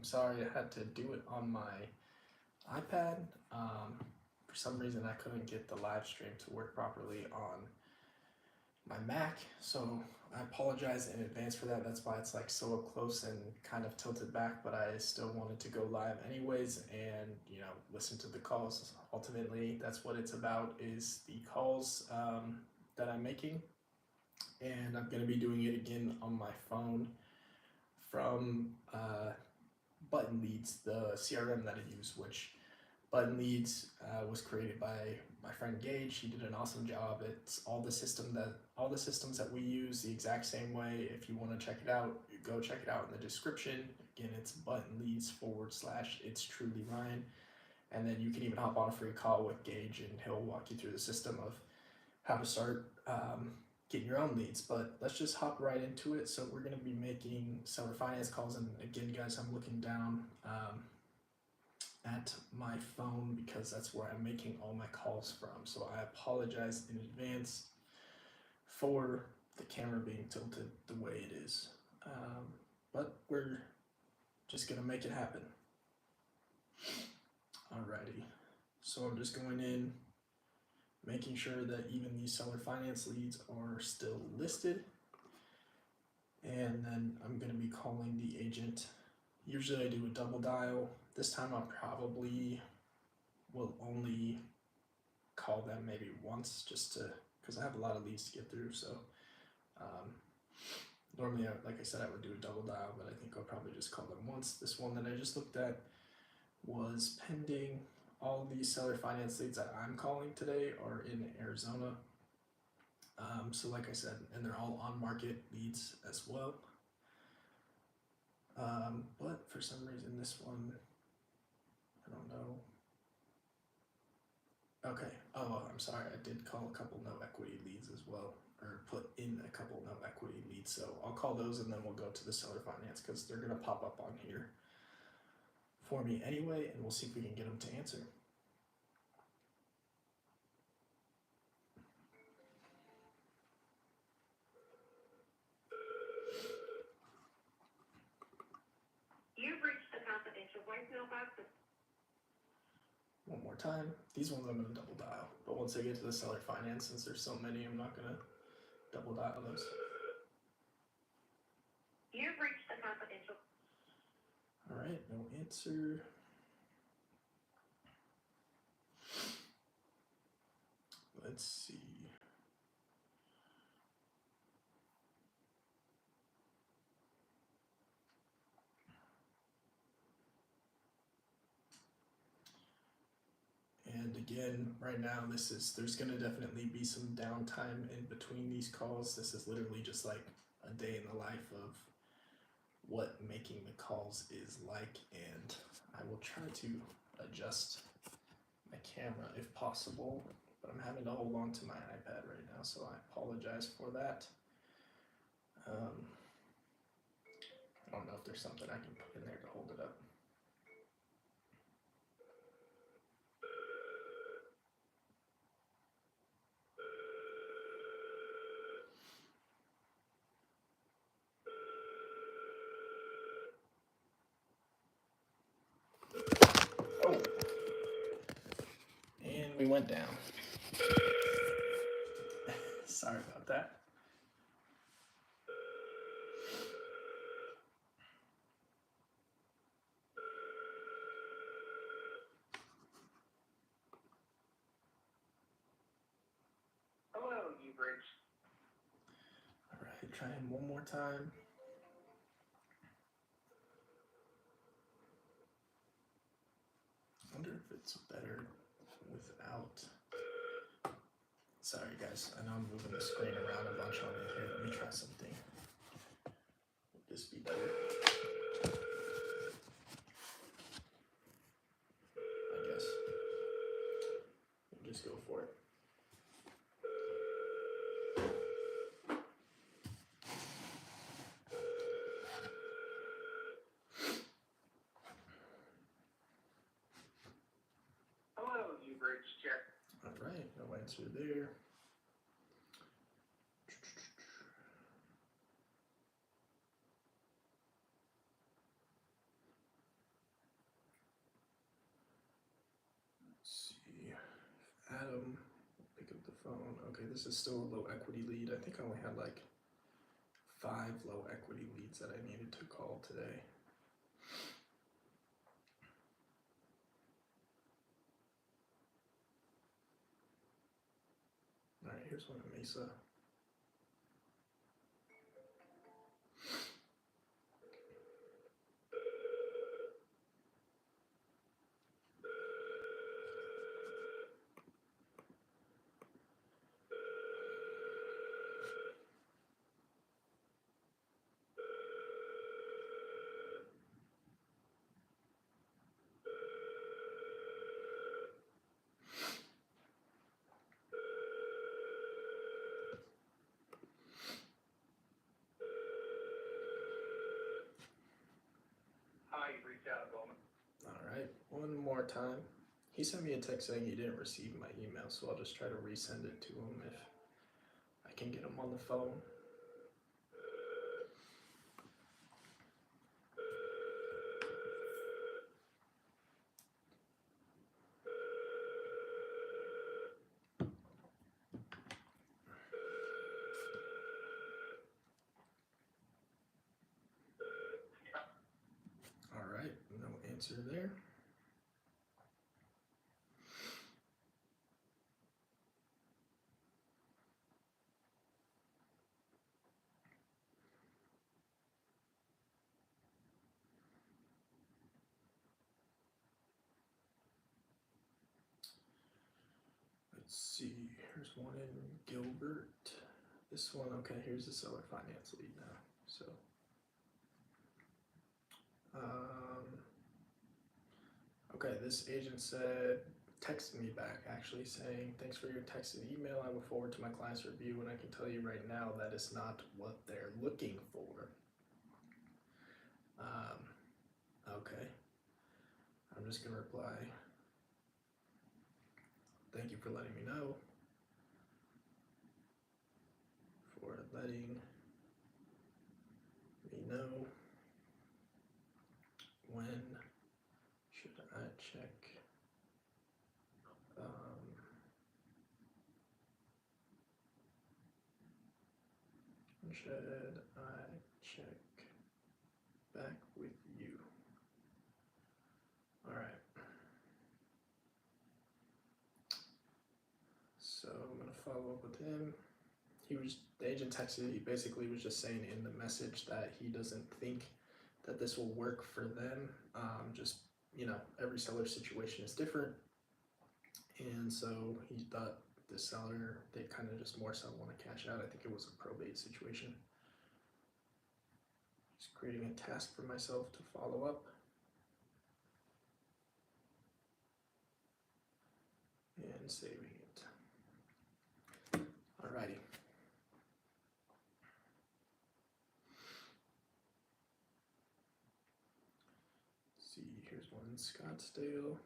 sorry I had to do it on my iPad. For some reason, I couldn't get the live stream to work properly on my Mac, so I apologize in advance for that. That's why it's like so up close and kind of tilted back, but I still wanted to go live anyways and, you know, listen to the calls. Ultimately, that's what it's about, is the calls that I'm making. And I'm going to be doing it again on my phone from Button Leads, the CRM that I use, which Button Leads was created by my friend Gage. He did an awesome job. It's all the systems that we use the exact same way. If you want to check it out, go check it out in the description. Again, it's Button Leads / It's Truly Ryan. And then you can even hop on a free call with Gage and he'll walk you through the system of how to start getting your own leads. But let's just hop right into it. So we're going to be making seller finance calls. And again, guys, I'm looking down at my phone because that's where I'm making all my calls from. So I apologize in advance for the camera being tilted the way it is. But we're just gonna make it happen. Alrighty, so I'm just going in, making sure that even these seller finance leads are still listed. And then I'm gonna be calling the agent. Usually I do a double dial. This time I probably will only call them maybe once, just to, because I have a lot of leads to get through. So normally, like I said, I would do a double dial, but I think I'll probably just call them once. This one that I just looked at was pending. All these seller finance leads that I'm calling today are in Arizona. So like I said, and they're all on market leads as well. But for some reason this one, I don't know. Okay, oh, I'm sorry, I did call a couple no equity leads as well, or put in a couple no equity leads. So I'll call those and then we'll go to the seller finance because they're gonna pop up on here for me anyway, and we'll see if we can get them to answer. You've reached the confidential voicemail box. One more time. These ones I'm gonna double dial, but once I get to the seller finance, since there's so many, I'm not gonna double dial those. You've reached the confidential. All right, no answer. Let's see. And again, right now, there's gonna definitely be some downtime in between these calls. This is literally just like a day in the life of what making the calls is like, and I will try to adjust my camera if possible, but I'm having to hold on to my iPad right now, so I apologize for that. I don't know if there's something I can put in there to hold it up. Oh, and we went down. Sorry about that. Hello, you've reached. All right, try him one more time. I wonder if it's better without. Sorry guys, I know I'm moving the screen around a bunch on it here. Let me try something. Would this be better? I guess. We'll just go for it. Hello, you've reached Jeff. All right, no answer there. him. Pick up the phone. Okay, this is still a low equity lead. I think I only had like 5 low equity leads that I needed to call today. All right, here's one at Mesa. All right, one more time. He sent me a text saying he didn't receive my email, so I'll just try to resend it to him if I can get him on the phone. All right, no answer there. Let's see, here's one in Gilbert. This one, okay, here's the seller finance lead now. So, okay, this agent texted me back actually saying, thanks for your text and email. I will forward to my client's review, and I can tell you right now that is not what they're looking for. Okay, I'm just gonna reply, thank you for letting me know. When should I check? Should I check back with you? All right. So I'm gonna follow up with him. The agent texted, he basically was just saying in the message that he doesn't think that this will work for them. Just, every seller situation is different. And so he thought the seller, they kind of just more so want to cash out. I think it was a probate situation. Just creating a task for myself to follow up. And saving it. Alrighty. Let's see, here's one in Scottsdale.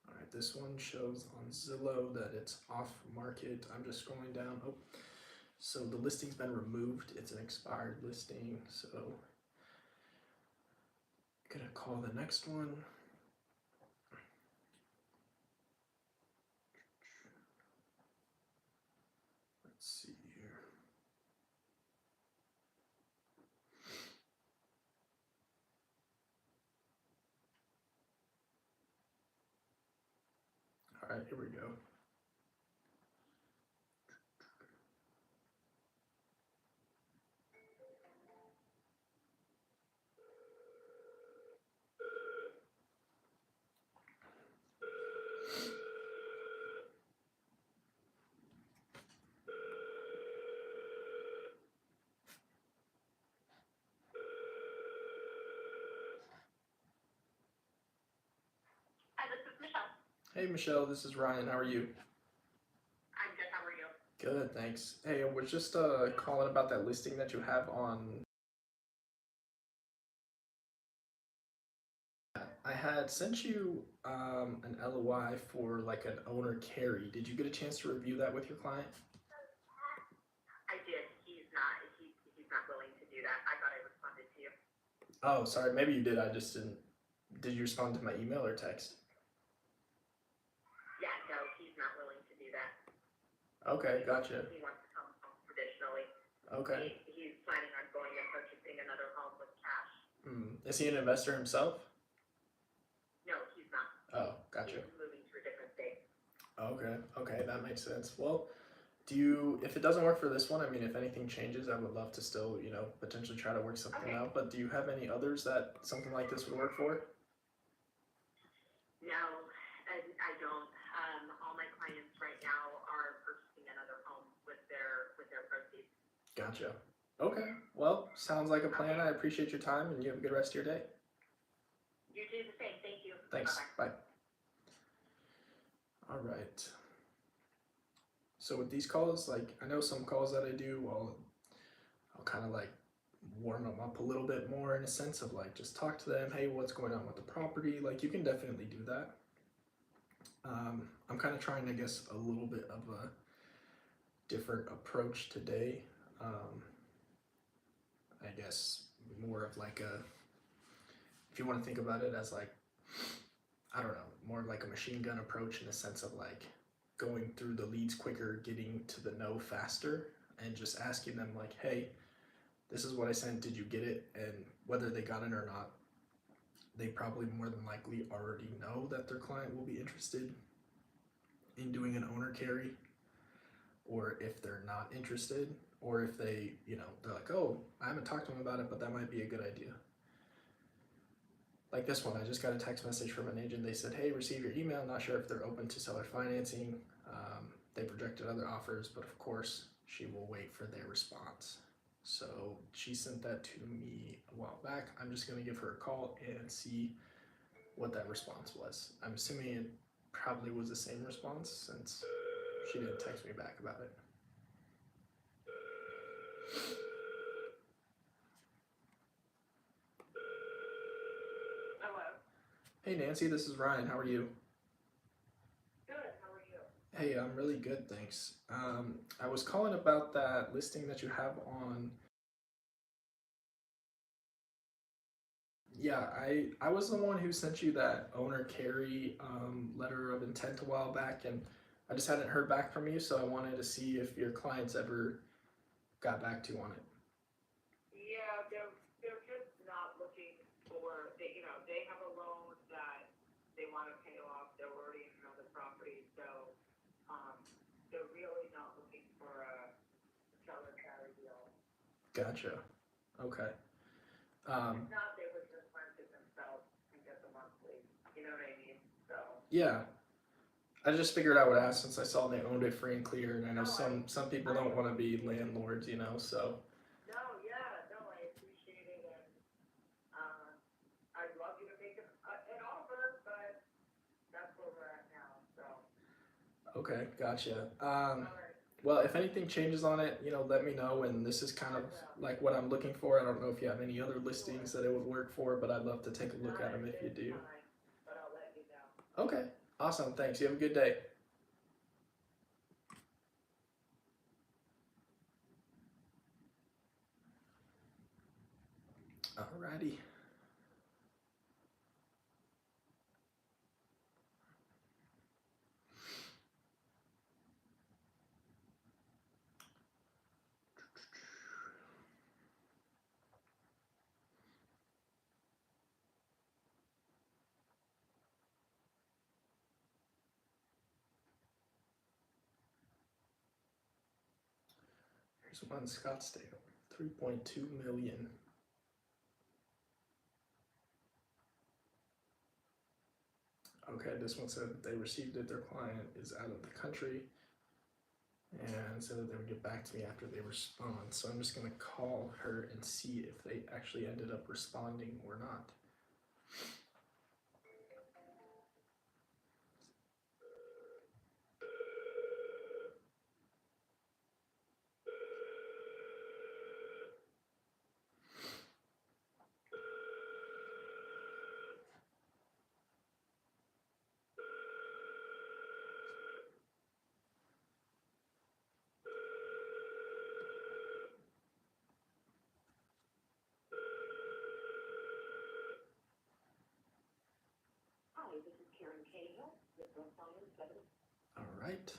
Alright, this one shows on Zillow that it's off market. I'm just scrolling down. Oh, so the listing's been removed. It's an expired listing. So gonna call the next one. Let's see here. All right, here we go. Hi, this is Michelle. Hey Michelle, this is Ryan. How are you? I'm good, how are you? Good, thanks. Hey, I was just calling about that listing that you have on. I had sent you an LOI for like an owner carry. Did you get a chance to review that with your client? I did. He's not willing to do that. I thought I responded to Oh, sorry. Maybe you did. I just didn't. Did you respond to my email or text? Yeah, no, he's not willing to do that. Okay, gotcha. He wants to come home traditionally. Okay. He's planning on going and purchasing another home with cash. Is he an investor himself? No, he's not. Oh, gotcha. He's moving to a different state. Okay, okay, that makes sense. Well, do you, if it doesn't work for this one, I mean, if anything changes, I would love to still, potentially try to work something Okay. out. But do you have any others that something like this would work for? No, I don't. All my clients right now are purchasing another home with their proceeds. Gotcha. Okay, well, sounds like a plan. I appreciate your time and you have a good rest of your day. You do the same. Thank you. Thanks. Bye-bye. Bye. All right. So with these calls, like I know some calls that I do, I'll kind of like warm them up a little bit more in a sense of like just talk to them. Hey, what's going on with the property? Like you can definitely do that. I'm kind of trying, I guess, a little bit of a different approach today. I guess more of like if you want to think about it as like, I don't know, more like a machine gun approach in the sense of like going through the leads quicker, getting to the no faster, and just asking them like, hey, this is what I sent, did you get it? And whether they got it or not, they probably more than likely already know that their client will be interested in doing an owner carry, or if they're not interested, or if they, they're like, oh, I haven't talked to them about it, but that might be a good idea. Like this one, I just got a text message from an agent. They said, hey, receive your email. Not sure if they're open to seller financing. They projected other offers, but of course, she will wait for their response. So she sent that to me a while back. I'm just going to give her a call and see what that response was. I'm assuming it probably was the same response since she didn't text me back about it. Hello. Hey Nancy, this is Ryan. How are you? Good. How are you? Hey, I'm really good, thanks. I was calling about that listing that you have on. Yeah, I was the one who sent you that owner carry letter of intent a while back, and I just hadn't heard back from you, so I wanted to see if your clients ever got back to you on it. Yeah, they're just not looking for they have a loan that they want to pay off. They're already in another property, so they're really not looking for a seller carry deal. Gotcha. Okay. If not, they would just rent it themselves and get the monthly. You know what I mean? So Yeah, I just figured I would ask since I saw they owned it free and clear, and I know some people don't want to be landlords, so. no, yeah, no, I appreciate it, and I'd love you to make an offer, but that's where we're at now. So Okay, gotcha. all right. Well, if anything changes on it, let me know. And this is kind of like what I'm looking for. I don't know if you have any other listings that it would work for, but I'd love to take a look at them if you do. But I'll let you know. Okay, awesome. Thanks. You have a good day. Alrighty. Here's one in Scottsdale, 3.2 million. Okay, this one said that they received it. Their client is out of the country and said that they would get back to me after they respond. So I'm just gonna call her and see if they actually ended up responding or not. right.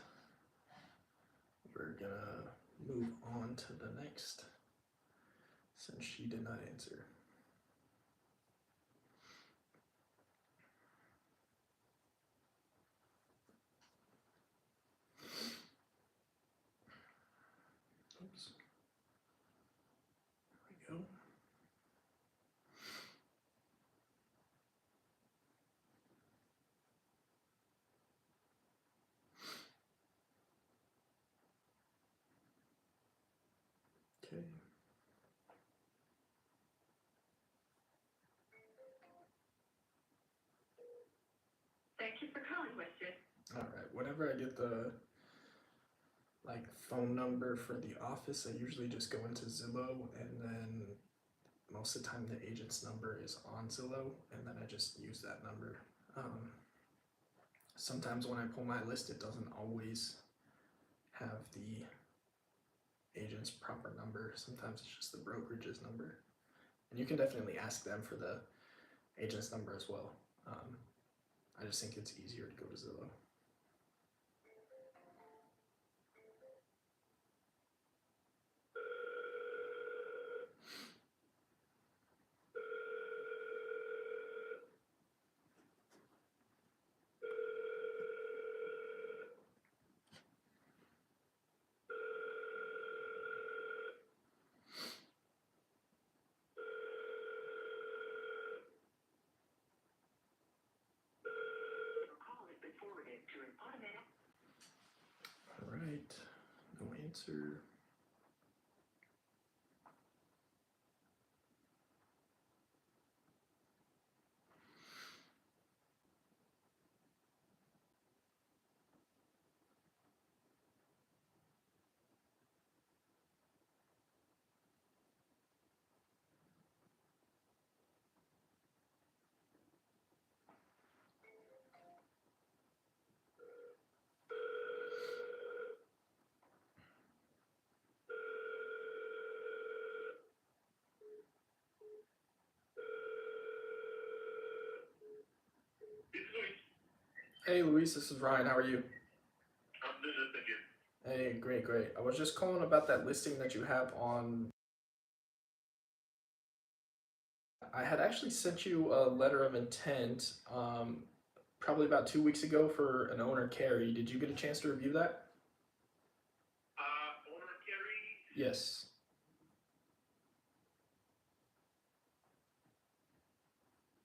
We're gonna move on to the next since she did not answer. Oops. There we go. Okay. Thank you for calling, Western. All right. Whenever I get the phone number for the office, I usually just go into Zillow, and then most of the time the agent's number is on Zillow, and then I just use that number. Sometimes when I pull my list, it doesn't always have the agent's proper number. Sometimes it's just the brokerage's number, and you can definitely ask them for the agent's number as well. I just think it's easier to go to Zillow. All right, no answer. Hey Luis, this is Ryan. How are you? I'm good, thank you. Hey, great, great. I was just calling about that listing that you have on. I had actually sent you a letter of intent probably about 2 weeks ago for an owner, Carrie. Did you get a chance to review that? Owner Kerry, Yes.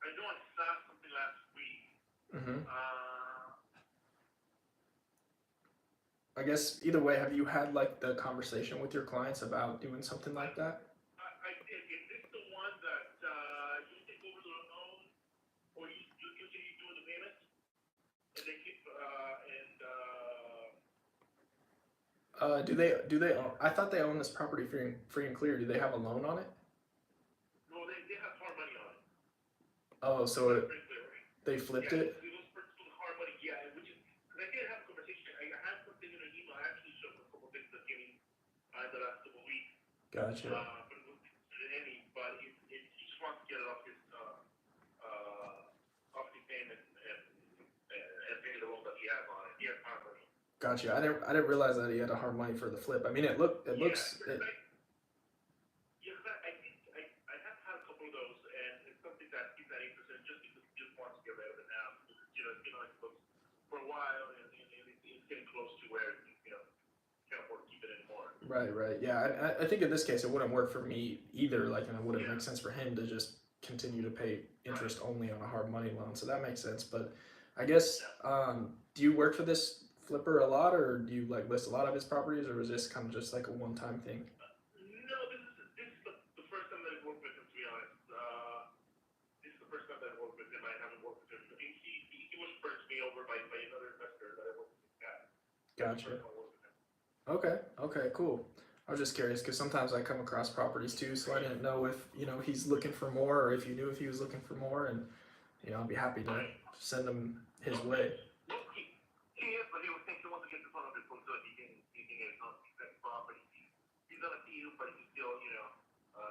I know I saw something last week. Mm-hmm. I guess either way, have you had like the conversation with your clients about doing something like that? I did. Is this the one that you take over the loan, or you continue doing the payments, and they keep Do they own, I thought they own this property free and clear. Do they have a loan on it? no, they have hard money on it. Oh, so Very clear, right? they flipped Yeah, it? it was purchased with hard money. Yeah, which is because I did have a conversation. I had something in an email. I actually showed a couple things that came in the last couple of weeks. Gotcha. But it wasn't considered any. But he just wants to get it off his payment and pay the loan that he has on it. He has hard money. Gotcha. I didn't realize that he had a hard money for the flip. I mean, it looks. I have had a couple of those, and it's something that he's not interested in just because he just wants to get rid of it now. Because, it's been on his books for a while, and it's getting close to where can't afford to keep it anymore. Right. Yeah, I think in this case it wouldn't work for me either. Like, and it wouldn't make sense for him to just continue to pay interest only on a hard money loan. So that makes sense. But I guess, do you work for this flipper a lot, or do you like list a lot of his properties, or is this kind of just like a one-time thing? No, this is the first time that I've worked with him. To be honest, this is the first time that I've worked with him. I haven't worked with him. I mean, he was first me over by another investor that I worked with. Gotcha. Okay, cool. I was just curious because sometimes I come across properties too, so I didn't know if he's looking for more, or if you knew if he was looking for more, and I'd be happy to send him his way. No, he is, but he wants to get this one under control so that he can get his own property. He's on a deal, but he's still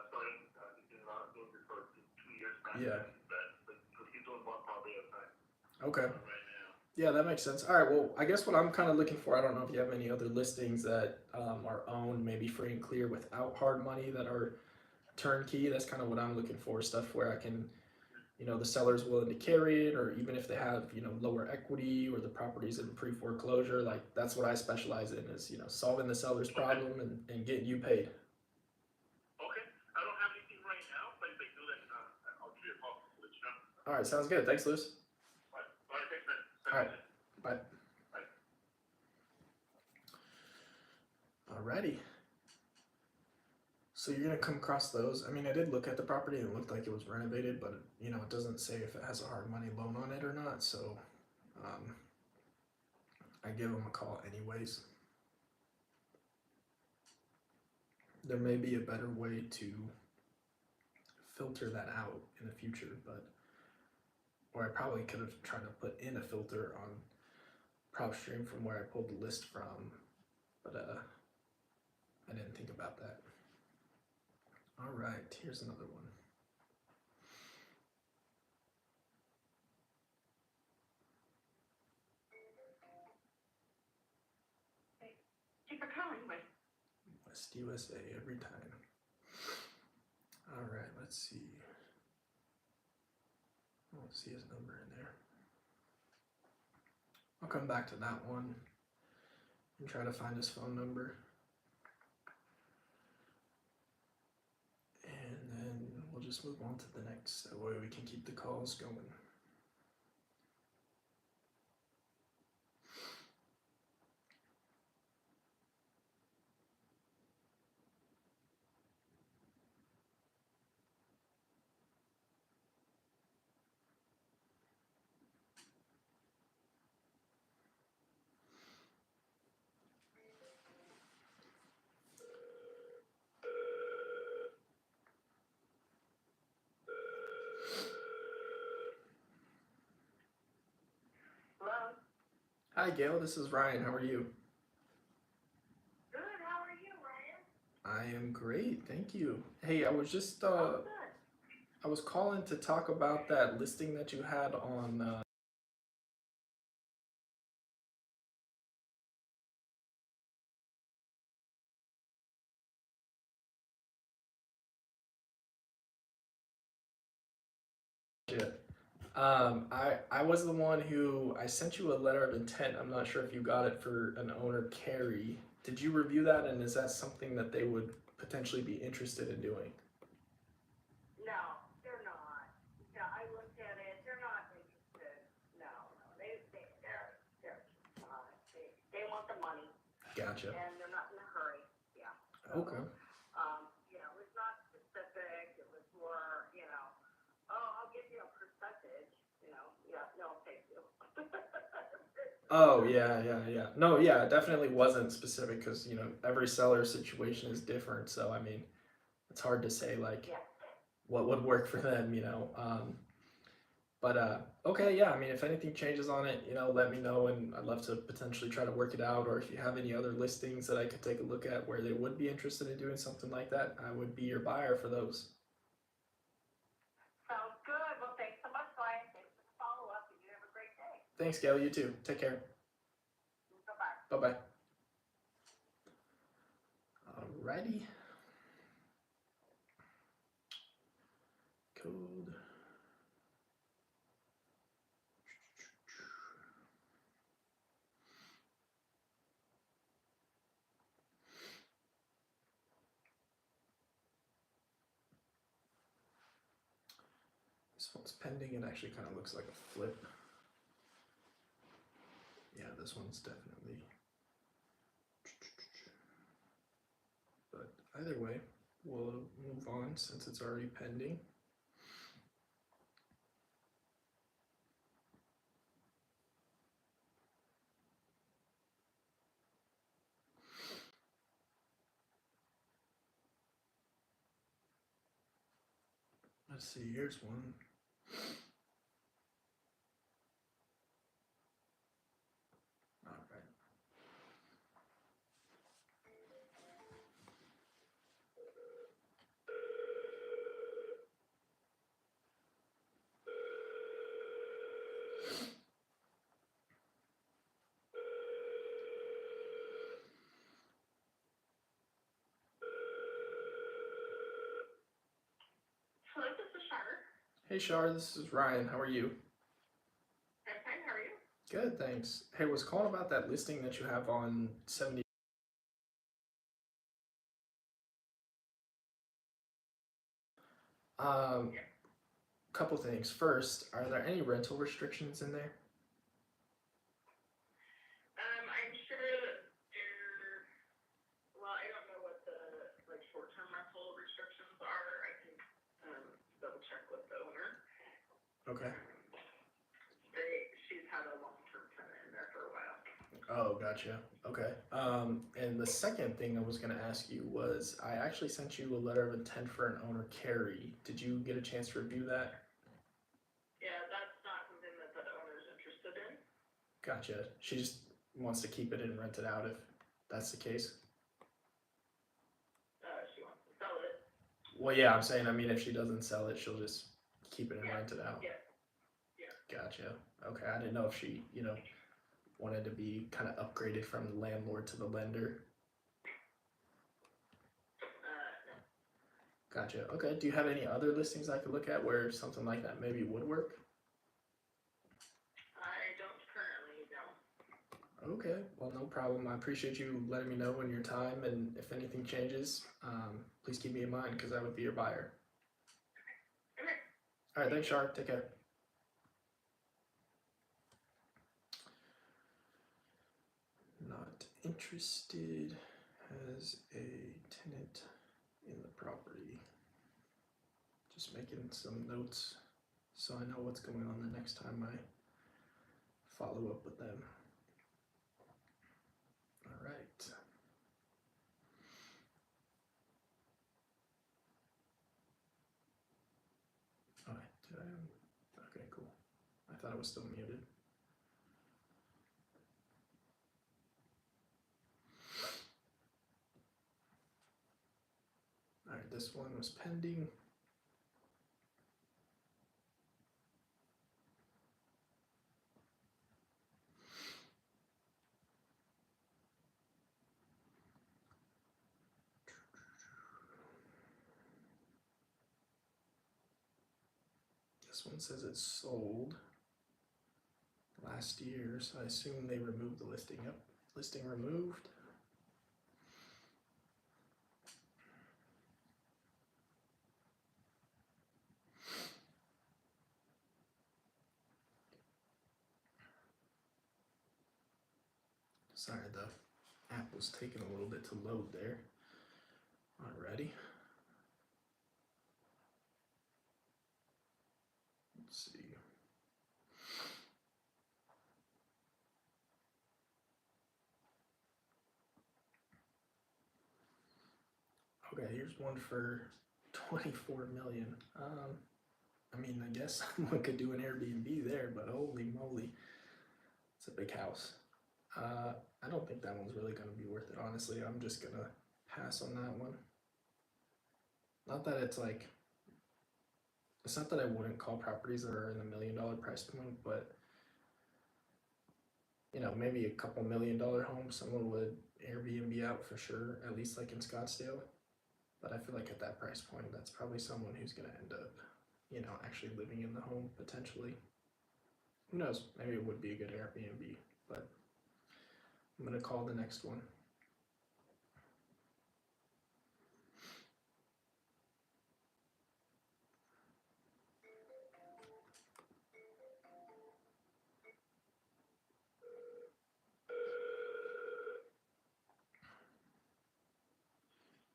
starting. He's been doing this for 2 years now. Yeah. But he's doing one property at a time. Okay. Right now. Yeah, that makes sense. All right. Well, I guess what I'm kind of looking for, I don't know if you have any other listings that are owned, maybe free and clear without hard money that are turnkey. That's kind of what I'm looking for. Stuff where I can, the seller's willing to carry it, or even if they have, lower equity or the property's in pre foreclosure. Like that's what I specialize in is, solving the seller's Okay. problem and getting you paid. Okay. I don't have anything right now, but if I do, then I'll give you a call to let you know. All right. Sounds good. Thanks, Lewis. All right, thanks, man. All Have a right. good day. Bye. Bye. Alrighty. So you're gonna come across those. I mean, I did look at the property and it looked like it was renovated, but it doesn't say if it has a hard money loan on it or not. So um, I give them a call anyways. There may be a better way to filter that out in the future, or I probably could have tried to put in a filter on PropStream from where I pulled the list from, but I didn't think about that. All right, here's another one. Keep it coming, but West USA every time. All right, let's see. I don't see his number in there. I'll come back to that one and try to find his phone number. And then we'll just move on to the next. That way we can keep the calls going. hello. Hi, Gail. This is Ryan. How are you? Good. How are you, Ryan? I am great. Thank you. Hey, I was just Oh, good. I was calling to talk about that listing that you had on shit. I was the one who I sent you a letter of intent. I'm not sure if you got it for an owner, Carrie. Did you review that, and is that something that they would potentially be interested in doing? No, they're not. Yeah, I looked at it. They're not interested. No, no. They want the money Gotcha. and they're not in a hurry. Yeah. Okay. It was not specific. It was more, oh, I'll give you a percentage. Yeah, no, thank you. Oh yeah. No, yeah, it definitely wasn't specific because every seller situation is different. So I mean, it's hard to say like Yeah. what would work for them. But okay, yeah. I mean, if anything changes on it, let me know, and I'd love to potentially try to work it out. Or if you have any other listings that I could take a look at where they would be interested in doing something like that, I would be your buyer for those. Sounds good. Well, thanks so much, Ryan. Thanks for the follow-up, and you have a great day. Thanks, Gail. You too. Take care. Bye-bye. Bye bye. Alrighty. Code. This one's pending. It actually kind of looks like a flip. Yeah, this one's definitely. But either way, we'll move on since it's already pending. Let's see, here's one. All right. Hey Shar, this is Ryan. How are you? I'm fine, how are you? Good, thanks. Hey, was calling about that listing that you have on 70. Yeah. Couple things. First, are there any rental restrictions in there? I'm sure that well, I don't know what the, like, short-term rental restrictions are. I can, double check with the owner. Okay. She's had a long-term tenant in there for a while. Oh, gotcha. Okay. And the second thing I was gonna ask you was I actually sent you a letter of intent for an owner carry. Did you get a chance to review that? Yeah, that's not something that the owner's interested in. Gotcha. She just wants to keep it and rent it out if that's the case. She wants to sell it. Well, yeah, I'm saying, I mean, if she doesn't sell it, she'll just keep it and rent it out. Yeah, yeah. Gotcha. Okay, I didn't know if she, wanted to be kind of upgraded from the landlord to the lender. No, Gotcha. Okay, do you have any other listings I could look at where something like that maybe would work? I don't currently, no. Okay, well, no problem. I appreciate you letting me know in your time, and if anything changes, please keep me in mind because I would be your buyer. Okay. All right, thanks, Shar. Take care. Not interested. Has a tenant in the property. Just making some notes so I know what's going on the next time I follow up with them. All right. All right. Did I? Okay, cool. I thought it was still muted. All right, this one was pending. This one says it's sold last year, so I assume they removed the listing. Yep, listing removed. Sorry, the app was taking a little bit to load there. Alrighty. Let's see. Okay, here's one for 24 million. I mean, I guess someone could do an Airbnb there, but holy moly, it's a big house. I don't think that one's really gonna be worth it, honestly. I'm just gonna pass on that one. Not that it's like, it's not that I wouldn't call properties that are in the $1 million price point, but maybe a couple $1 million home, someone would Airbnb out for sure, at least like in Scottsdale. But I feel like at that price point, that's probably someone who's gonna end up, actually living in the home potentially. Who knows? Maybe it would be a good Airbnb, but I'm gonna call the next one.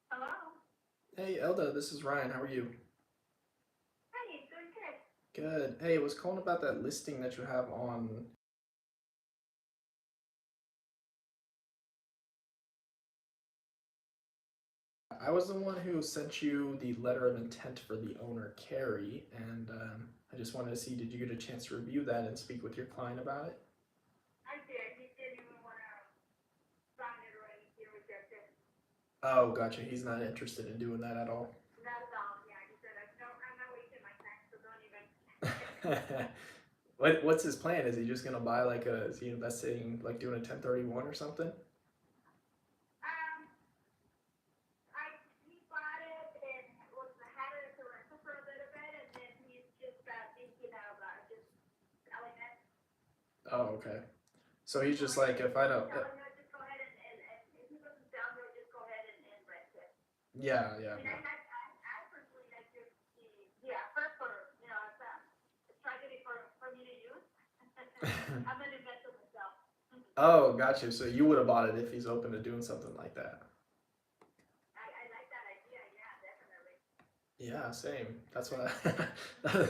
Hello? Hey Elda, this is Ryan. How are you? Hi, doing good. Good. Hey, I was calling about that listing that you have on. I was the one who sent you the letter of intent for the owner Carrie, and I just wanted to see, did you get a chance to review that and speak with your client about it? I did. He didn't even want to sign it or anything. He rejected. Oh, gotcha. He's not interested in doing that at all. Not at all. Yeah, he said, no, I'm not wasting my time, so don't even. What's his plan? Is he just gonna buy is he investing, like doing a 1031 or something? He bought it and had it as a rental for a little bit, and then he's just Oh, okay. So he's just like, if I don't, Telling her, just go ahead and if he doesn't sell her, just go ahead and rent it. yeah, yeah, I mean, I personally like the effort for, you know, it's a tragedy for me to use. yeah. I'm an investor myself. Oh, got you. So you would have bought it if he's open to doing something like that. I like that idea, yeah, definitely. Yeah, same. That's what I,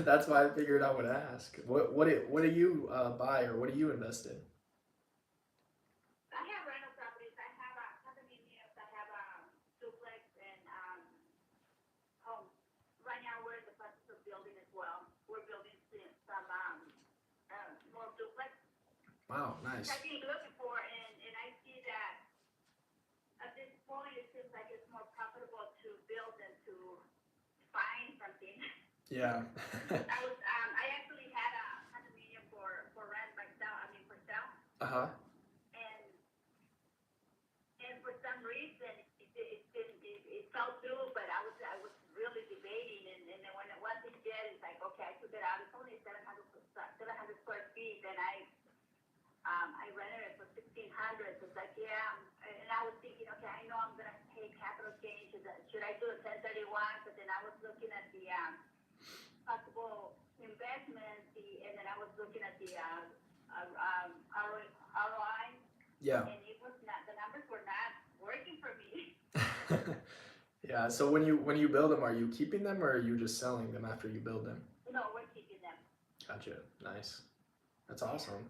that's why I figured I would ask. What do you buy or what do you invest in? I have rental properties, I have condominiums, I have duplex and homes. Right now, we're in the process of building as well. We're building some more duplex, Wow, which nice. I've been looking for, and I see that at this point, it seems like it's more profitable to build than to find something. Yeah. I actually had a condominium for rent myself, I mean for sale, Uh-huh. and for some reason it fell through, but I was really debating, and then when once it did, it's like okay, I took it out. It's only 700 square feet, and I rented it for 1,600. So it's like yeah, and I was thinking okay, I know I'm gonna pay capital gain. Should I do a 1031? But then I was looking at the possible investments, and then I was looking at the ROI, Yeah. and it was not, the numbers were not working for me. Yeah, so when you build them, are you keeping them or are you just selling them after you build them? No, we're keeping them. Gotcha. Nice. That's awesome.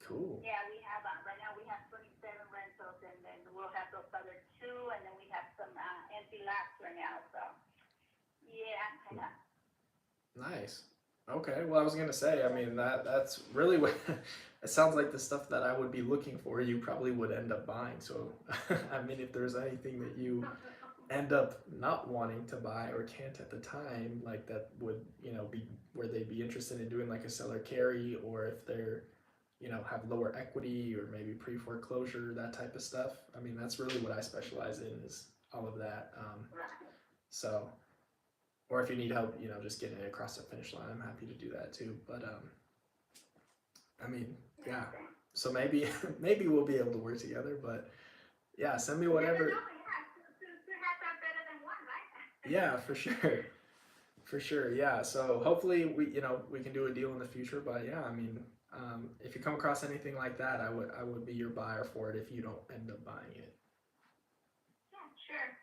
Cool. Yeah, we have right now we have 27 rentals, and then we'll have those other two, and then we have some empty lots right now. So yeah, kind of. Nice. Okay. Well, I was gonna say, I mean that's really what it sounds like the stuff that I would be looking for. You probably would end up buying. So, I mean, if there's anything that you end up not wanting to buy or can't at the time, like that would be where they'd be interested in doing like a seller carry, or if they're have lower equity or maybe pre foreclosure, that type of stuff. I mean, that's really what I specialize in is all of that. Right. So or if you need help, just getting it across the finish line, I'm happy to do that too. But I mean, yeah. So maybe maybe we'll be able to work together. But yeah, send me whatever. No, yeah, two hats are better than one, right? Yeah, for sure, for sure. Yeah. So hopefully we can do a deal in the future. But yeah, I mean, if you come across anything like that, I would be your buyer for it if you don't end up buying it. Yeah, sure.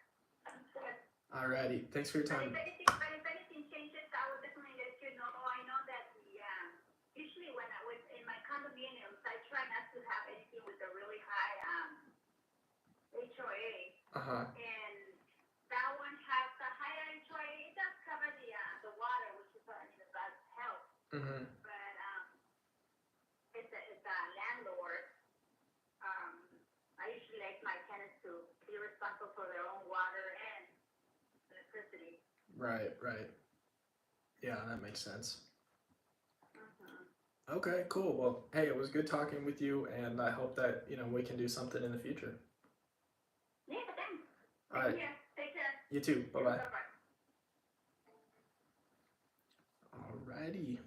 Sounds good. Alrighty, thanks for your But time. if anything changes, I will definitely let you know. I know that usually when I was in my condominiums, I try not to have anything with a really high HOA, Uh-huh. and that one has a higher HOA. It does cover the water, which is that helps. Mm-hmm. But it's a landlord. I usually like my tenants to be responsible for their own water and electricity. Right, right. Yeah, that makes sense. Mm-hmm. Okay, cool. Well, hey, it was good talking with you, and I hope that, we can do something in the future. Yeah, thanks. All right. Yeah, take care. You too. Bye-bye. Bye-bye. Alrighty.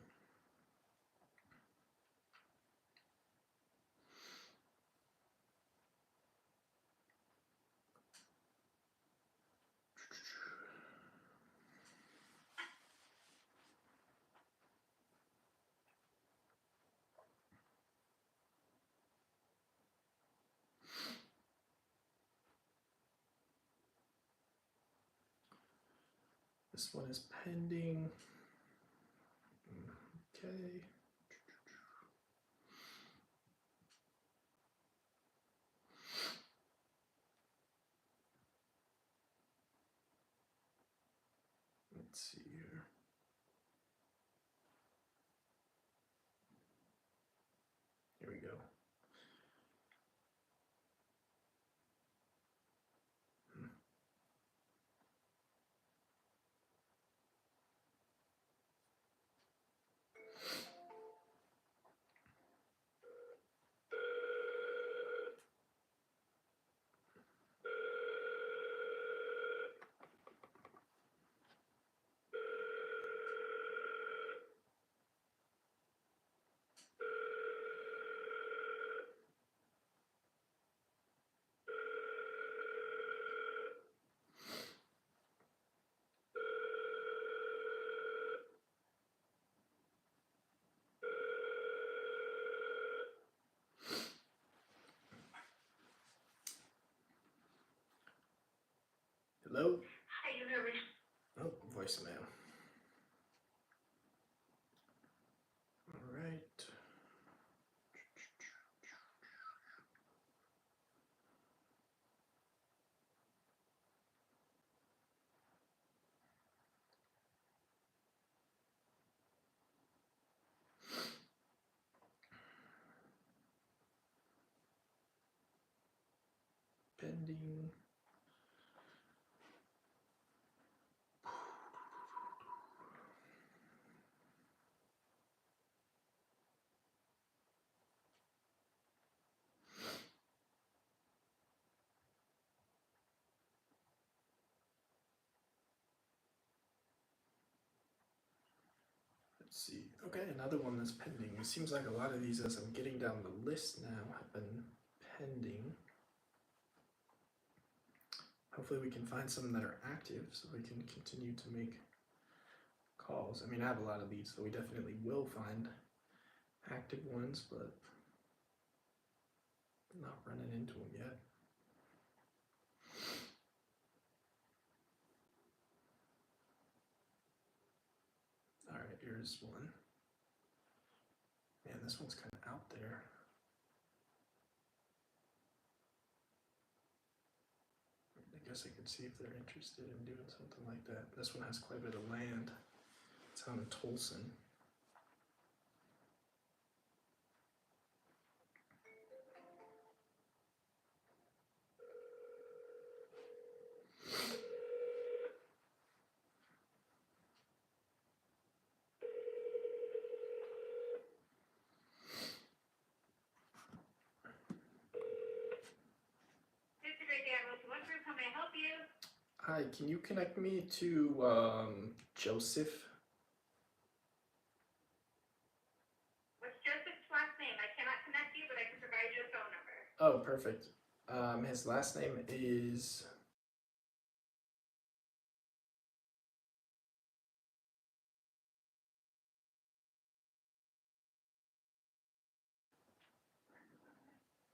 This one is pending. Okay. Let's see here. Here we go. Hello? Hi, you never. Oh, voicemail. All right. Pending. Let's see. Okay, another one that's pending. It seems like a lot of these, as I'm getting down the list now, have been pending. Hopefully we can find some that are active so we can continue to make calls. I mean, I have a lot of these, so we definitely will find active ones, but not running into them yet. All right, here's one. Man, this one's kind of out there. I guess I could see if they're interested in doing something like that. This one has quite a bit of land. It's out in Tolson. This is right there. What group? How may I help you? Hi, can you connect me to Joseph? What's Joseph's last name? I cannot connect you, but I can provide you a phone number. Oh, perfect. His last name is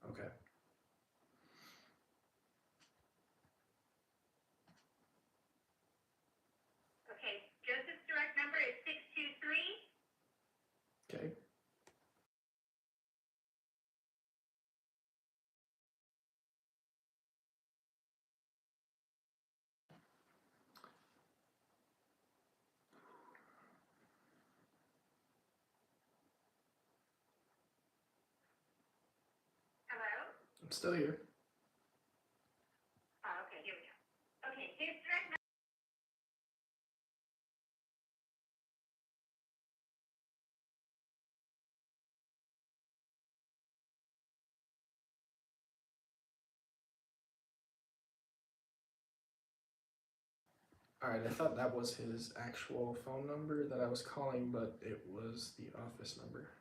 okay. Okay, Joseph's direct number is 623. Okay. Hello? I'm still here. Oh, okay, here we go. Okay, his direct number. All right, I thought that was his actual phone number that I was calling, but it was the office number.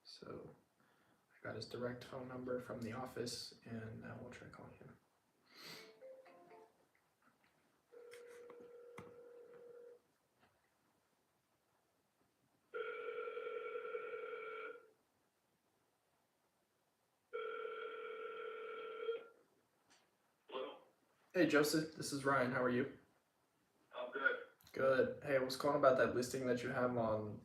So I got his direct phone number from the office, and now we'll try calling him. Hello? Hey, Joseph, this is Ryan. How are you? I'm good. Good. Hey, I was calling about that listing that you have on.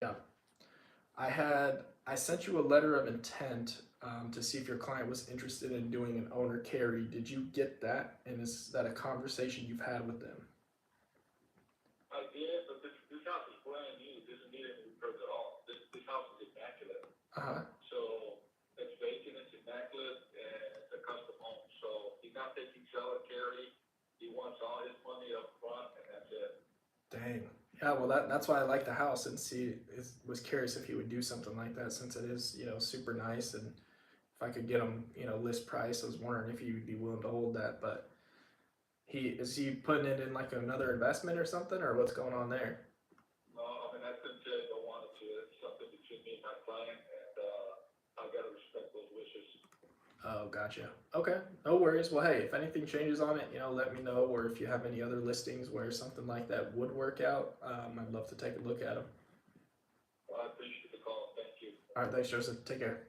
Yeah. I sent you a letter of intent to see if your client was interested in doing an owner carry. Did you get that? And is that a conversation you've had with them? I did, but this house is brand new. It doesn't need any repairs at all. This house is immaculate. Uh huh. So it's vacant, it's immaculate, and it's a custom home. So he's not taking seller carry. He wants all his money up front, and that's it. Dang. Yeah, well that's why I like the house and was curious if he would do something like that since it is, super nice, and if I could get him, list price, I was wondering if he would be willing to hold that, but is he putting it in like another investment or something, or what's going on there? No, I mean, I couldn't say if I wanted to. It's something between me and my client, and I gotta respect those wishes. Oh, gotcha. Okay, no worries. Well, hey, if anything changes on it, let me know. Or if you have any other listings where something like that would work out, I'd love to take a look at them. Well, I appreciate the call. Thank you. All right, thanks, Joseph. Take care.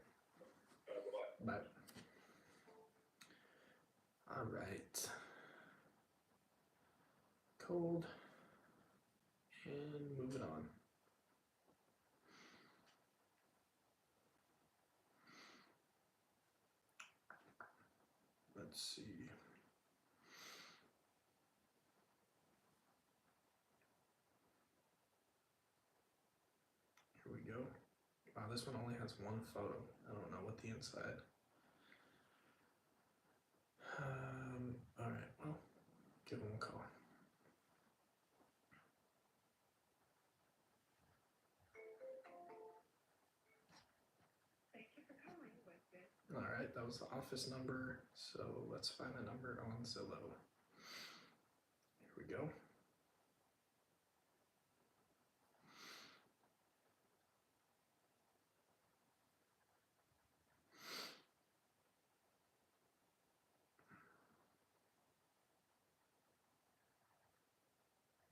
Bye-bye. Bye. All right. Cold. And moving on. Let's see. Here we go. Wow, this one only has one photo. I don't know what the inside. All right. Well, give him a call. All right, that was the office number. So let's find the number on Zillow. Here we go.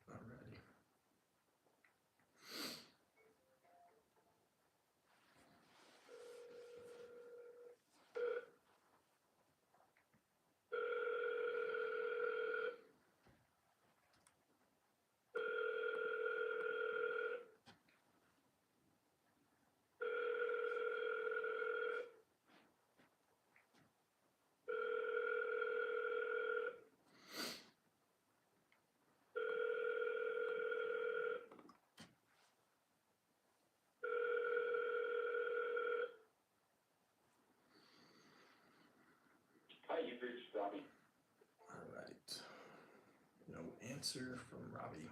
Alrighty. Hi, you've reached Robbie. All right. No answer from Robbie.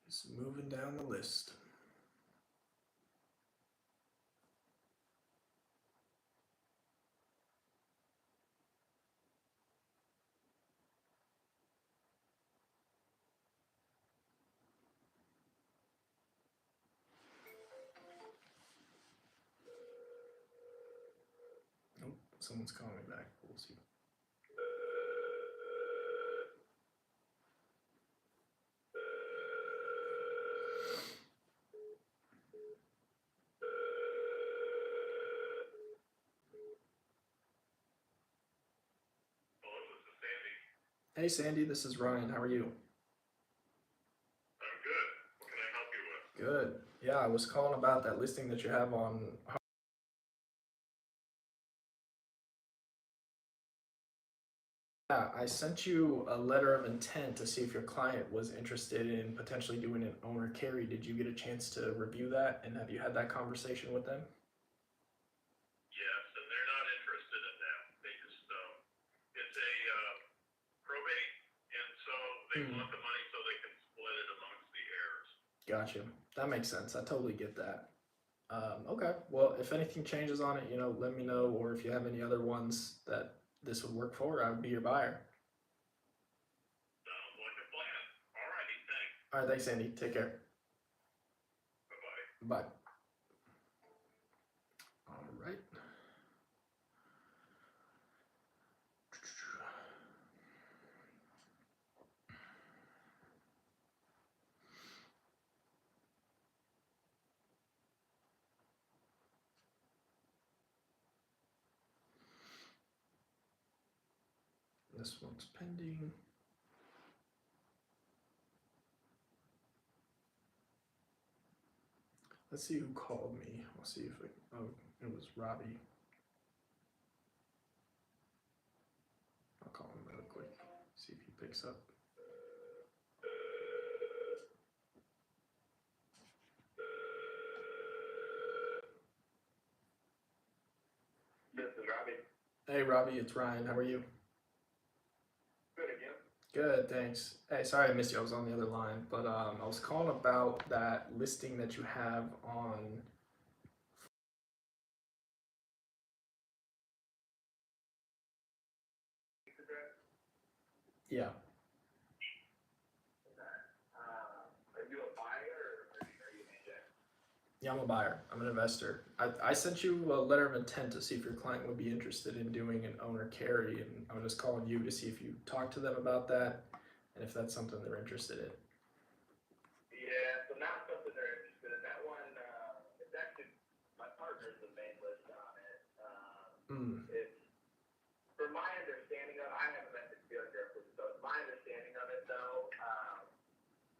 Just moving down the list. Nope, someone's calling me back. We'll see. Hello, this is Sandy. Hey, Sandy, this is Ryan. How are you? I'm good. What can I help you with? Good. Yeah, I was calling about that listing that you have on. Yeah, I sent you a letter of intent to see if your client was interested in potentially doing an owner carry. Did you get a chance to review that, and have you had that conversation with them? Yes, and they're not interested in that. They just, it's a probate, and so they want the money so they can split it amongst the heirs. Gotcha. That makes sense. I totally get that. Okay. Well, if anything changes on it, let me know. Or if you have any other ones that this would work for, I would be your buyer. Sounds like a plan. All righty, thanks. All right. Thanks, Andy. Take care. Bye-bye. Bye. All right. This one's pending. Let's see who called me. I'll see if it was Robbie. I'll call him really quick. See if he picks up. This is Robbie. Hey, Robbie, it's Ryan. How are you? Good again. Good, thanks. Hey, sorry I missed you. I was on the other line, but I was calling about that listing that you have on. Yeah. Are you a buyer or are you an agent? Yeah, I'm a buyer. I'm an investor. I sent you a letter of intent to see if your client would be interested in doing an owner carry, and I was just calling you to see if you talked to them about that and if that's something they're interested in. Yeah, so not something they're interested in. That one, it's actually, my partner's the main list on it. Mm, It's, from my understanding of, I haven't been to dealer directly, so it's my understanding of it though,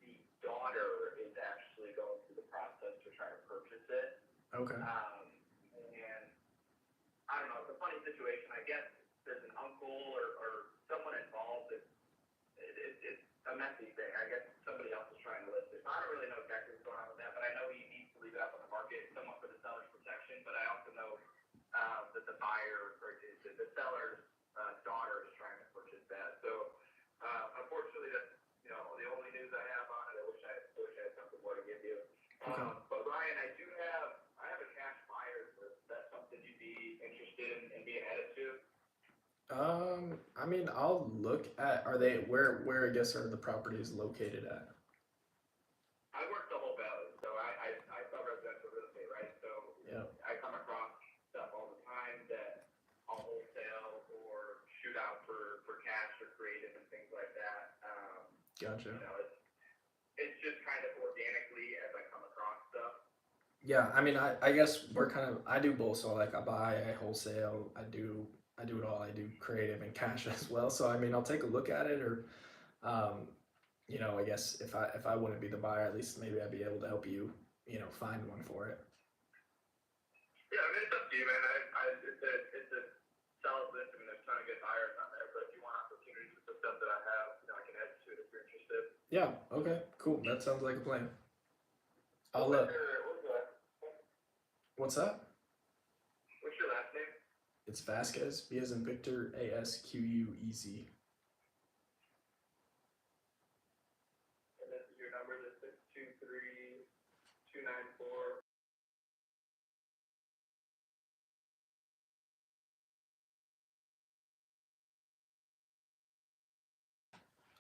the daughter is actually going through the process to try to purchase it. okay. And I don't know, it's a funny situation. I guess there's an uncle or someone involved. It's a messy thing. I guess somebody else is trying to list it. So I don't really know exactly what's going on with that, but I know he needs to leave it up on the market somewhat for the seller's protection. But I also know that the buyer or the seller's daughter is trying to purchase that. So unfortunately, that's the only news I have on it. I wish I had something more to give you. Okay. But Ryan, I have a cash buyer's list. That's something you'd be interested in being added to. I mean, I'll look at, are they, where I guess are the properties located at? I work the whole valley, so I sell residential real estate, right? So Yeah. I come across stuff all the time that I'll wholesale or shoot out for cash or creative and things like that. Gotcha. It's just kind of organically as I come across stuff. Yeah, I mean, I guess we're kind of, I do both. So like I buy, I wholesale, I do it all. I do creative and cash as well. So I mean, I'll take a look at it, or I guess if I wouldn't be the buyer, at least maybe I'd be able to help you, find one for it. Yeah, I mean it's up to you, man. It's a solid list. I mean there's a ton of good buyers on there, but if you want opportunities with the stuff that I have, I can add to it if you're interested. Yeah. Okay. Cool. That sounds like a plan. I'll What's that? What's your last name? It's Vasquez. B as in Victor. ASQUEZ. And this is your number, the 623-294.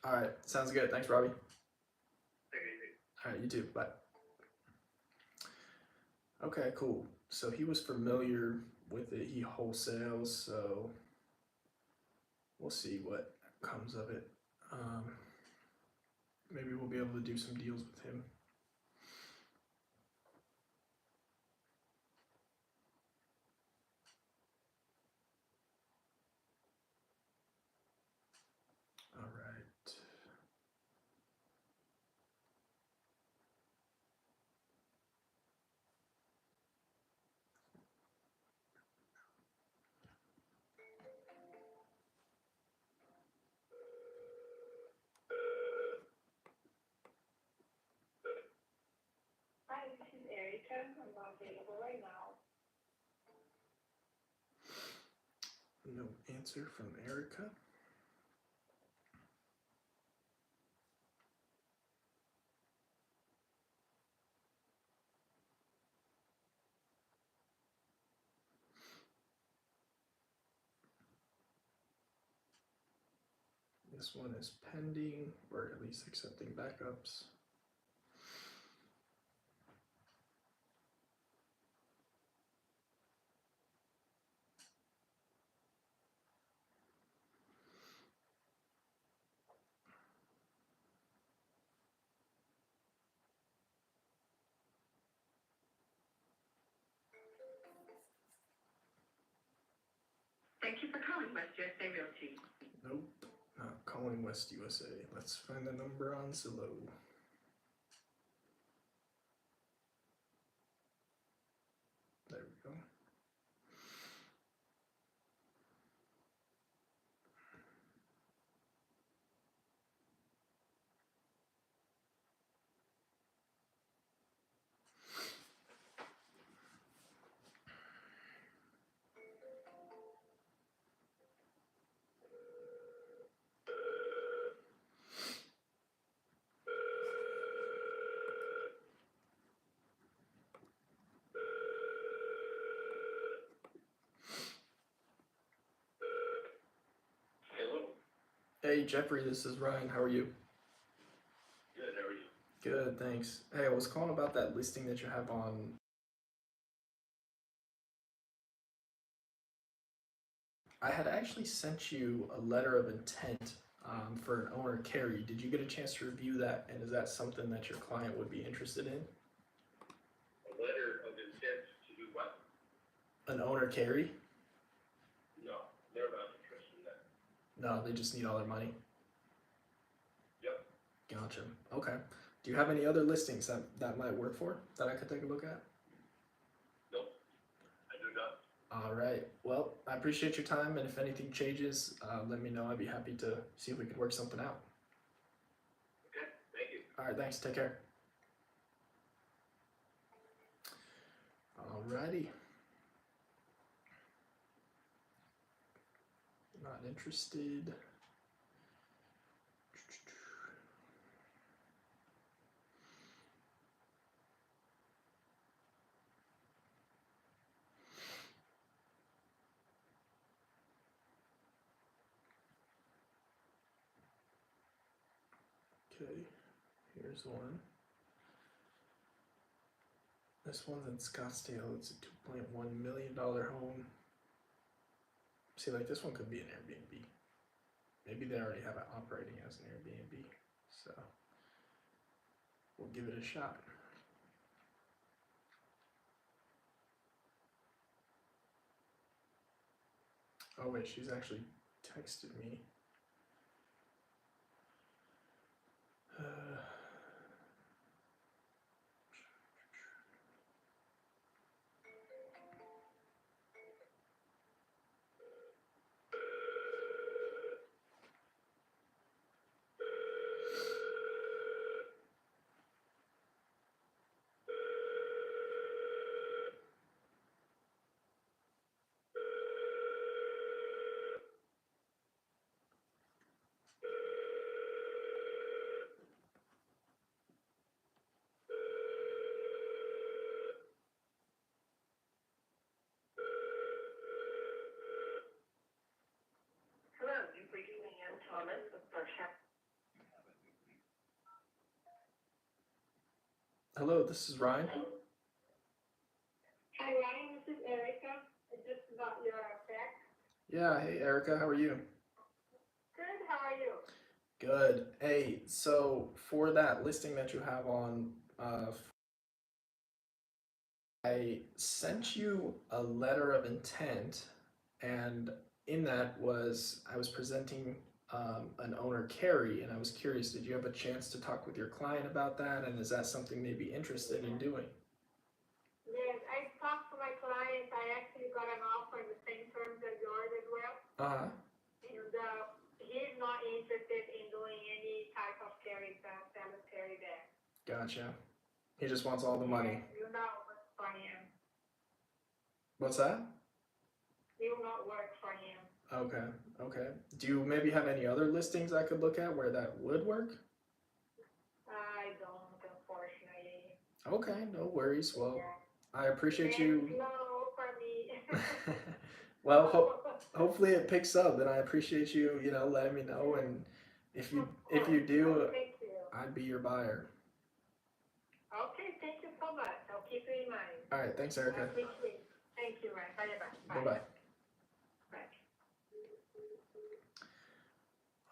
All right. Sounds good. Thanks, Robbie. Take it easy. All right. You too. Bye. Okay. Cool. So he was familiar with it. He wholesales. So we'll see what comes of it. Maybe we'll be able to do some deals with him. All right. Hi, this is Erica. I'm not available right now. No answer from Erica. This one is pending, or at least accepting backups. Thank you for calling West USA Realty. Nope, not calling West USA. Let's find the number on Zillow. There we go. Hello. Hey Jeffrey, this is Ryan. How are you? Good, how are you? Good, thanks. Hey, I was calling about that listing that you have on I had actually sent you a letter of intent for an owner carry. Did you get a chance to review that? And is that something that your client would be interested in? A letter of intent to do what? An owner carry? No, they're not interested in that. No, they just need all their money. Yep. Gotcha. Okay. Do you have any other listings that might work for that I could take a look at? Nope, I do not. All right. Well, I appreciate your time, and if anything changes, let me know. I'd be happy to see if we can work something out. Okay, thank you. All right. Thanks. Take care. All righty. Not interested. Okay, here's one. This one's in Scottsdale. It's a $2.1 million home. See, like this one could be an Airbnb. Maybe they already have it operating as an Airbnb. So we'll give it a shot. Oh wait, she's actually texted me. Hello, you've reached Leanne Thomas with Berkshire. Hello, this is Ryan. Hi, Ryan, this is Erica. I just got your text. Yeah, hey Erica, how are you? Good, how are you? Good. Hey, so for that listing that you have on, I sent you a letter of intent, and in that was I was presenting an owner carry, and I was curious, did you have a chance to talk with your client about that, and is that something they'd be interested in doing? Yes, I talked to my client. I actually got an offer in the same terms as yours as well. Uh-huh. And he's not interested in doing any type of carry, sanitary there. Gotcha. He just wants all the money. It will not work for him. What's that? It will not work for him. Okay, okay. Do you maybe have any other listings I could look at where that would work? I don't, unfortunately. Okay, no worries. Well, Yeah. I appreciate There's you. no for me. Well, hopefully it picks up, and I appreciate you, letting me know. And if you do, Thank you. I'd be your buyer. Okay, thank you so much. I'll keep you in mind. All right, thanks, I Erica. appreciate it. Thank you, Ryan. Bye-bye. Bye bye. Bye.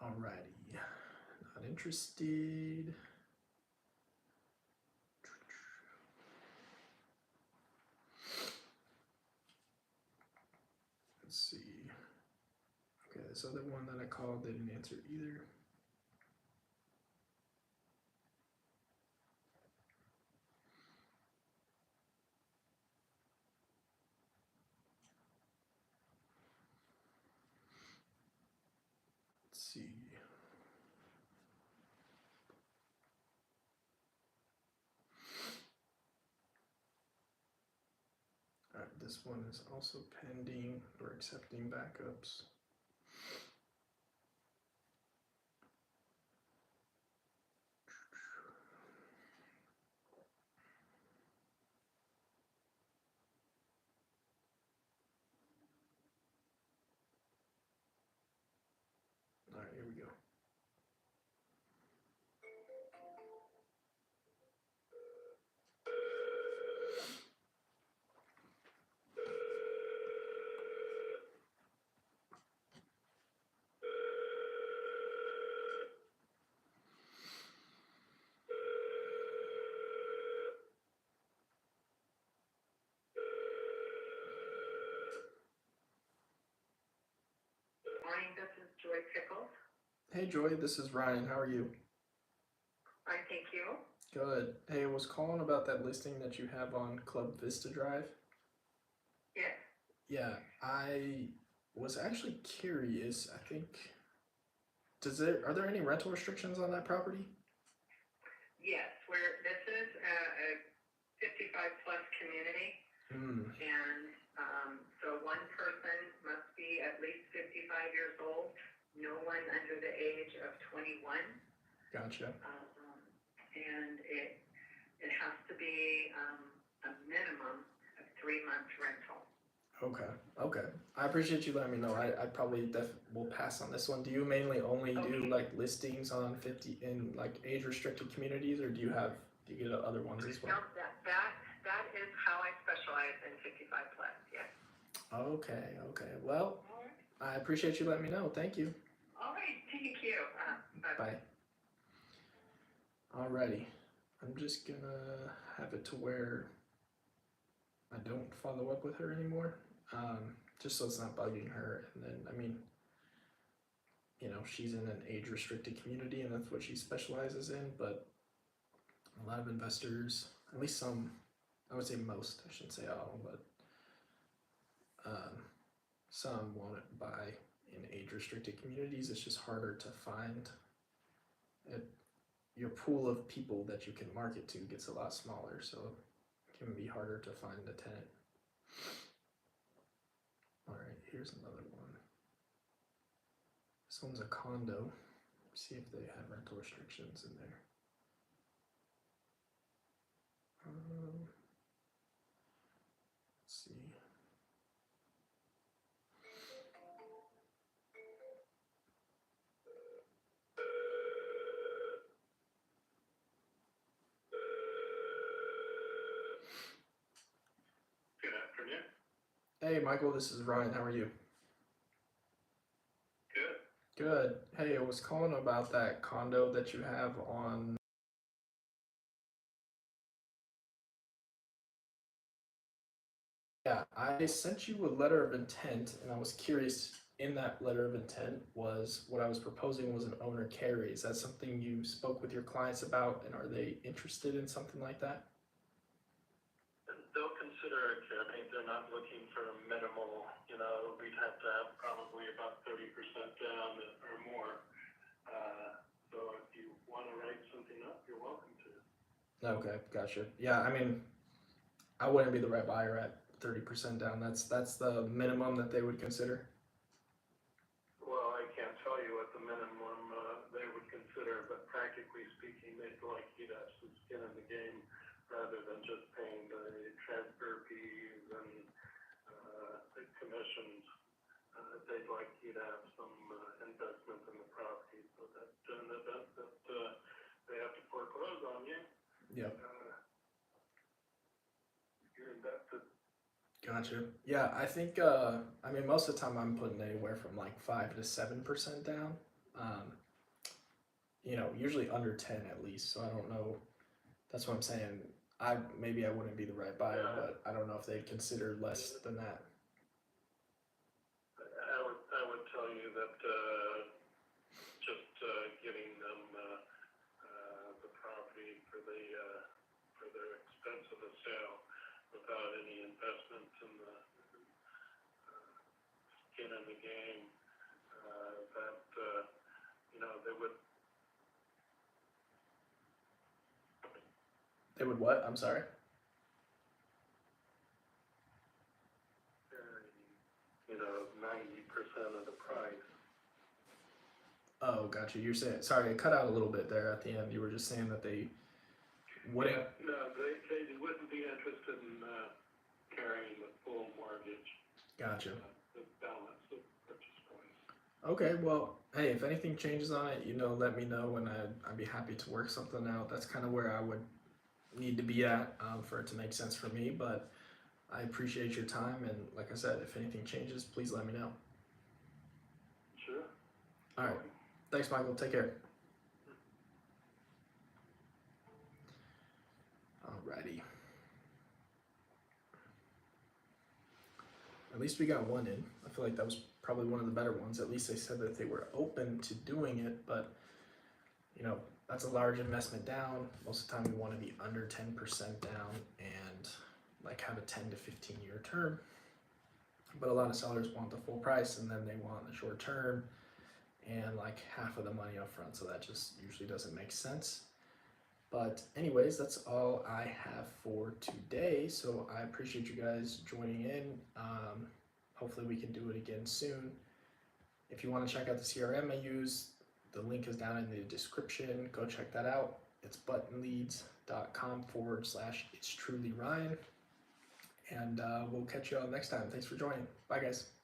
Alrighty, not interested. Let's see. Okay, this other one that I called didn't answer either. Let's see. All right, this one is also pending or accepting backups. All right, here we go. is Joy Pickles. Hey Joy, this is Ryan. How are you? I thank you. Good. Hey, I was calling about that listing that you have on Club Vista Drive. Yes. Yeah, I was actually curious. I think are there any rental restrictions on that property? Yes, this is a 55-plus community, Hmm. and so one person must be at least 55 years old, no one under the age of 21, Gotcha. and it has to be a minimum of 3 months rental. Okay. I appreciate you letting me know. I probably will pass on this one. Do you mainly only do Okay. like listings on 50 in like age restricted communities, or do you get other ones as well? No, that is how I specialize in 55-plus. Yes. Okay. Well, All right. I appreciate you letting me know. Thank you. All right. Thank you. Bye. Alrighty. I'm just gonna have it to where I don't follow up with her anymore. Just so it's not bugging her. And then, I mean, she's in an age restricted community and that's what she specializes in, but a lot of investors, at least some, I would say most, I shouldn't say all, but some want to buy in age restricted communities. It's just harder to find it. Your pool of people that you can market to gets a lot smaller, so it can be harder to find a tenant. Alright, here's another one. This one's a condo. See if they have rental restrictions in there. Let's see. Good afternoon. Hey Michael, this is Ryan. How are you? Good. Good. Hey, I was calling about that condo that you have on. Yeah, I sent you a letter of intent, and I was curious. In that letter of intent was what I was proposing was an owner carry. Is that something you spoke with your clients about, and are they interested in something like that? They'll consider it carry. They're not looking for a minimal, we'd have to have probably about 30% down or more. So if you want to write something up, you're welcome to. Okay, gotcha. Yeah, I mean, I wouldn't be the right buyer at 30% down. That's the minimum that they would consider. Well, I can't tell you what the minimum they would consider, but practically speaking, they'd like you to have some skin in the game rather than just paying the transfer fees and the commissions. They'd like you to have some investment in the property, so that in the event that they have to foreclose on you, Yep. you're invested. Gotcha. Yeah, I think I mean most of the time I'm putting anywhere from like 5 to 7% down. Usually under 10 at least. So I don't know. That's what I'm saying. I wouldn't be the right buyer, Yeah. but I don't know if they'd consider less than that. I would tell you that just giving them the property for their expense of the sale without any investment in the skin in the game, that they would. They would what? I'm sorry. 90% of the price. Oh, gotcha. You're saying, sorry, it cut out a little bit there at the end. You were just saying that they wouldn't. Yeah, no, they wouldn't be interested in carrying the full mortgage. Gotcha. The balance of purchase price. Okay, well, hey, if anything changes on it, let me know, and I'd be happy to work something out. That's kind of where I would need to be at for it to make sense for me, but I appreciate your time, and like I said, if anything changes, please let me know. Sure. All right. Thanks, Michael. Take care. Alrighty. At least we got one in. I feel like that was probably one of the better ones. At least they said that they were open to doing it, but you know, that's a large investment down. Most of the time we want to be under 10% down and like have a 10 to 15 year term. But a lot of sellers want the full price and then they want the short term and like half of the money up front. So that just usually doesn't make sense. But anyways, that's all I have for today. So I appreciate you guys joining in. Hopefully we can do it again soon. If you want to check out the CRM I use, the link is down in the description. Go check that out. It's buttonleads.com/it's truly Ryan. And we'll catch you all next time. Thanks for joining. Bye guys.